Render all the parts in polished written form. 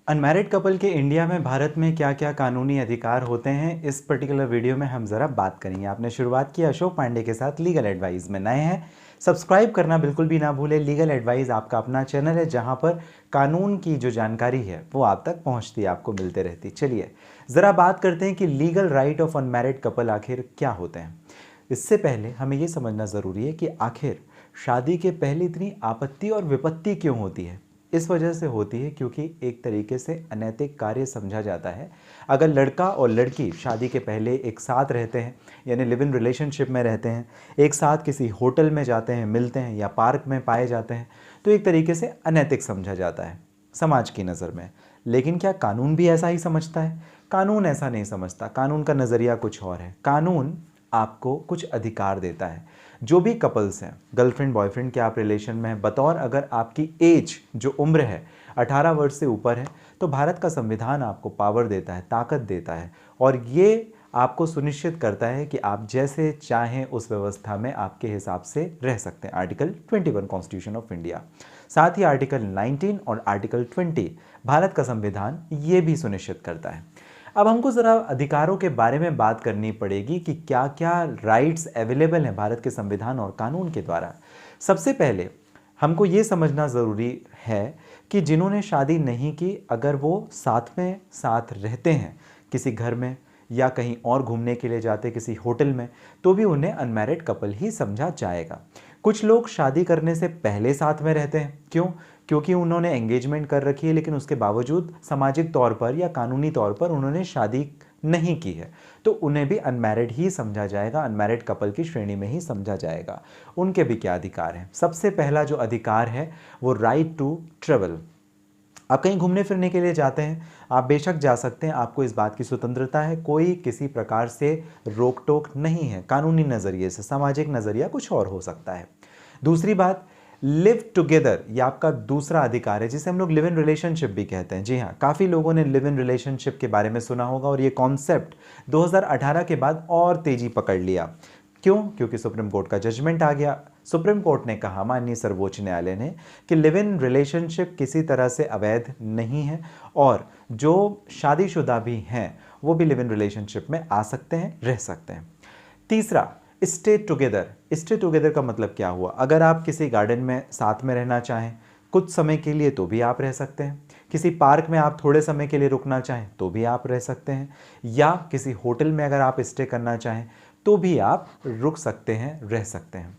Unmarried couple के India में भारत में क्या क्या कानूनी अधिकार होते हैं, इस पर्टिकुलर वीडियो में हम ज़रा बात करेंगे। आपने शुरुआत की अशोक पांडे के साथ लीगल एडवाइस में। नए हैं सब्सक्राइब करना बिल्कुल भी ना भूलें। लीगल एडवाइस आपका अपना चैनल है जहां पर कानून की जो जानकारी है वो आप तक पहुंचती है, आपको मिलते रहती। चलिए ज़रा बात करते हैं कि legal right of unmarried couple आखिर क्या होते हैं। इससे पहले हमें ये समझना ज़रूरी है कि आखिर शादी के पहले इतनी आपत्ति और विपत्ति क्यों होती है। इस वजह से होती है क्योंकि एक तरीके से अनैतिक कार्य समझा जाता है अगर लड़का और लड़की शादी के पहले एक साथ रहते हैं, यानी लिव इन रिलेशनशिप में रहते हैं, एक साथ किसी होटल में जाते हैं, मिलते हैं या पार्क में पाए जाते हैं, तो एक तरीके से अनैतिक समझा जाता है समाज की नज़र में। लेकिन क्या कानून भी ऐसा ही समझता है? कानून ऐसा नहीं समझता। कानून का नज़रिया कुछ और है। कानून आपको कुछ अधिकार देता है। जो भी कपल्स हैं, गर्लफ्रेंड बॉयफ्रेंड के आप रिलेशन में हैं, बतौर अगर आपकी एज जो उम्र है 18 वर्ष से ऊपर है, तो भारत का संविधान आपको पावर देता है, ताकत देता है, और ये आपको सुनिश्चित करता है कि आप जैसे चाहें उस व्यवस्था में आपके हिसाब से रह सकते हैं। आर्टिकल 21 कॉन्स्टिट्यूशन ऑफ इंडिया, साथ ही आर्टिकल 19 और आर्टिकल 20 भारत का संविधान ये भी सुनिश्चित करता है। अब हमको ज़रा अधिकारों के बारे में बात करनी पड़ेगी कि क्या क्या राइट्स अवेलेबल हैं भारत के संविधान और कानून के द्वारा। सबसे पहले हमको ये समझना ज़रूरी है कि जिन्होंने शादी नहीं की, अगर वो साथ में साथ रहते हैं किसी घर में या कहीं और घूमने के लिए जाते किसी होटल में, तो भी उन्हें अनमैरिड कपल ही समझा जाएगा। कुछ लोग शादी करने से पहले साथ में रहते हैं। क्यों? क्योंकि उन्होंने एंगेजमेंट कर रखी है, लेकिन उसके बावजूद सामाजिक तौर पर या कानूनी तौर पर उन्होंने शादी नहीं की है, तो उन्हें भी अनमैरिड ही समझा जाएगा, अनमैरिड कपल की श्रेणी में ही समझा जाएगा। उनके भी क्या अधिकार हैं? सबसे पहला जो अधिकार है वो राइट टू ट्रेवल। आप कहीं घूमने फिरने के लिए जाते हैं, आप बेशक जा सकते हैं, आपको इस बात की स्वतंत्रता है, कोई किसी प्रकार से रोक टोक नहीं है। कानूनी नज़रिए से, सामाजिक नज़रिया कुछ और हो सकता है। दूसरी बात, लिव टुगेदर, ये आपका दूसरा अधिकार है, जिसे हम लोग लिव इन रिलेशनशिप भी कहते हैं। जी हाँ, काफ़ी लोगों ने लिव इन रिलेशनशिप के बारे में सुना होगा, और ये कॉन्सेप्ट 2018 के बाद और तेजी पकड़ लिया। क्यों? क्योंकि सुप्रीम कोर्ट का जजमेंट आ गया। सुप्रीम कोर्ट ने कहा, माननीय सर्वोच्च न्यायालय ने, कि लिव इन रिलेशनशिप किसी तरह से अवैध नहीं है, और जो शादीशुदा भी हैं वो भी लिव इन रिलेशनशिप में आ सकते हैं, रह सकते हैं। तीसरा, स्टे टुगेदर। स्टे टुगेदर का मतलब क्या हुआ? अगर आप किसी गार्डन में साथ में रहना चाहें कुछ समय के लिए, तो भी आप रह सकते हैं। किसी पार्क में आप थोड़े समय के लिए रुकना चाहें, तो भी आप रह सकते हैं। या किसी होटल में अगर आप स्टे करना चाहें, तो भी आप रुक सकते हैं, रह सकते हैं।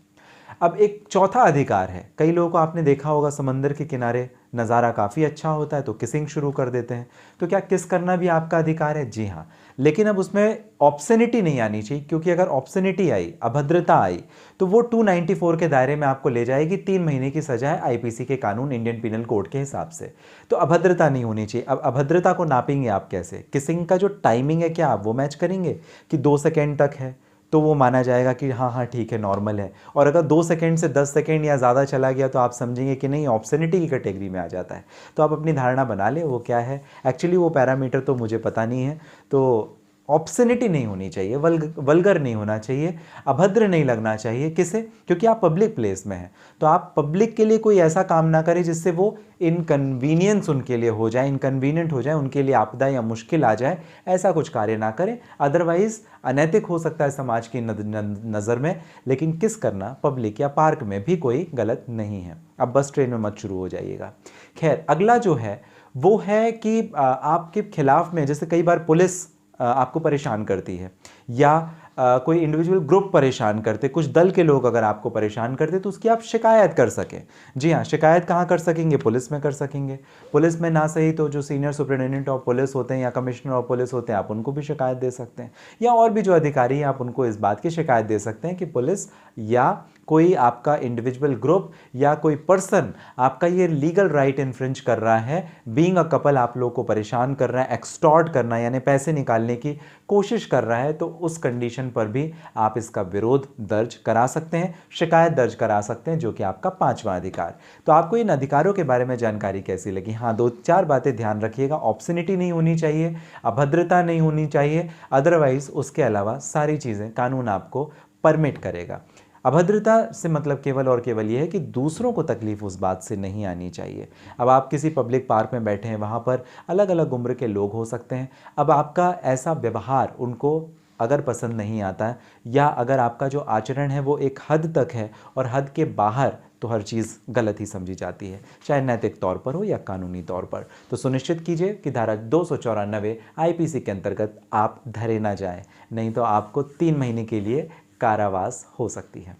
अब एक चौथा अधिकार है। कई लोगों को आपने देखा होगा, समंदर के किनारे नज़ारा काफ़ी अच्छा होता है तो किसिंग शुरू कर देते हैं। तो क्या किस करना भी आपका अधिकार है? जी हाँ, लेकिन अब उसमें ऑब्सेनिटी नहीं आनी चाहिए, क्योंकि अगर ऑब्सेनिटी आई, अभद्रता आई, तो वो 294 के दायरे में आपको ले जाएगी। 3 महीने की सजा है आईपीसी के कानून, इंडियन पिनल कोड के हिसाब से। तो अभद्रता नहीं होनी चाहिए। अब अभद्रता को नापेंगे आप कैसे? किसिंग का जो टाइमिंग है, क्या आप वो मैच करेंगे कि 2 सेकेंड तक है, तो वो माना जाएगा कि हाँ हाँ ठीक है, नॉर्मल है। और अगर 2 सेकंड से 10 सेकंड या ज़्यादा चला गया, तो आप समझेंगे कि नहीं, ऑब्सेनिटी की कैटेगरी में आ जाता है। तो आप अपनी धारणा बना लें वो क्या है। एक्चुअली वो पैरामीटर तो मुझे पता नहीं है। तो ऑब्सेनिटी नहीं होनी चाहिए, वल्गर नहीं होना चाहिए, अभद्र नहीं लगना चाहिए। किसे? क्योंकि आप पब्लिक प्लेस में हैं, तो आप पब्लिक के लिए कोई ऐसा काम ना करें जिससे वो इनकन्वीनियंस उनके लिए हो जाए, इनकन्वीनियंट हो जाए, उनके लिए आपदा या मुश्किल आ जाए। ऐसा कुछ कार्य ना करें, अदरवाइज अनैतिक हो सकता है समाज की नज़र में। लेकिन किस करना पब्लिक या पार्क में भी कोई गलत नहीं है। अब बस ट्रेन में मत शुरू हो जाइएगा। खैर, अगला जो है वो है कि आपके खिलाफ में, जैसे कई बार पुलिस आपको परेशान करती है, या कोई इंडिविजुअल ग्रुप परेशान करते, कुछ दल के लोग अगर आपको परेशान करते, तो उसकी आप शिकायत कर सकें। जी हाँ, शिकायत कहाँ कर सकेंगे? पुलिस में कर सकेंगे। पुलिस में ना सही तो जो सीनियर सुपरिटेंडेंट ऑफ पुलिस होते हैं या कमिश्नर ऑफ पुलिस होते हैं, आप उनको भी शिकायत दे सकते हैं। या और भी जो अधिकारी हैं, आप उनको इस बात की शिकायत दे सकते हैं कि पुलिस या कोई आपका इंडिविजुअल ग्रुप या कोई पर्सन आपका ये लीगल राइट इन्फ्रिंज कर रहा है। बीइंग अ कपल आप लोग को परेशान कर रहा है, एक्सटॉर्ट करना यानी पैसे निकालने की कोशिश कर रहा है, तो उस कंडीशन पर भी आप इसका विरोध दर्ज करा सकते हैं, शिकायत दर्ज करा सकते हैं, जो कि आपका 5वां अधिकार। तो आपको इन अधिकारों के बारे में जानकारी कैसी लगी? हाँ, 2-4 बातें ध्यान रखिएगा। ऑब्सेनिटी नहीं होनी चाहिए, अभद्रता नहीं होनी चाहिए, अदरवाइज उसके अलावा सारी चीज़ें कानून आपको परमिट करेगा। अभद्रता से मतलब केवल और केवल ये है कि दूसरों को तकलीफ उस बात से नहीं आनी चाहिए। अब आप किसी पब्लिक पार्क में बैठे हैं, वहाँ पर अलग अलग उम्र के लोग हो सकते हैं। अब आपका ऐसा व्यवहार उनको अगर पसंद नहीं आता है, या अगर आपका जो आचरण है वो एक हद तक है और हद के बाहर, तो हर चीज़ गलत ही समझी जाती है, चाहे नैतिक तौर पर हो या कानूनी तौर पर। तो सुनिश्चित कीजिए कि धारा 294 आईपीसी के अंतर्गत आप धरे ना जाएं, नहीं तो आपको 3 महीने के लिए कारावास हो सकती है।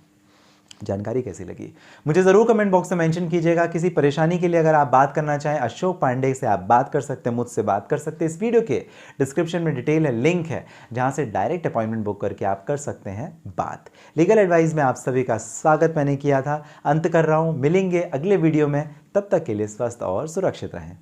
जानकारी कैसी लगी मुझे ज़रूर कमेंट बॉक्स में मेंशन कीजिएगा। किसी परेशानी के लिए अगर आप बात करना चाहें, अशोक पांडे से आप बात कर सकते हैं, मुझसे बात कर सकते हैं। इस वीडियो के डिस्क्रिप्शन में डिटेल है, लिंक है, जहां से डायरेक्ट अपॉइंटमेंट बुक करके आप कर सकते हैं बात। लीगल एडवाइस में आप सभी का स्वागत मैंने किया था, अंत कर रहा हूं। मिलेंगे अगले वीडियो में, तब तक के लिए स्वस्थ और सुरक्षित रहें।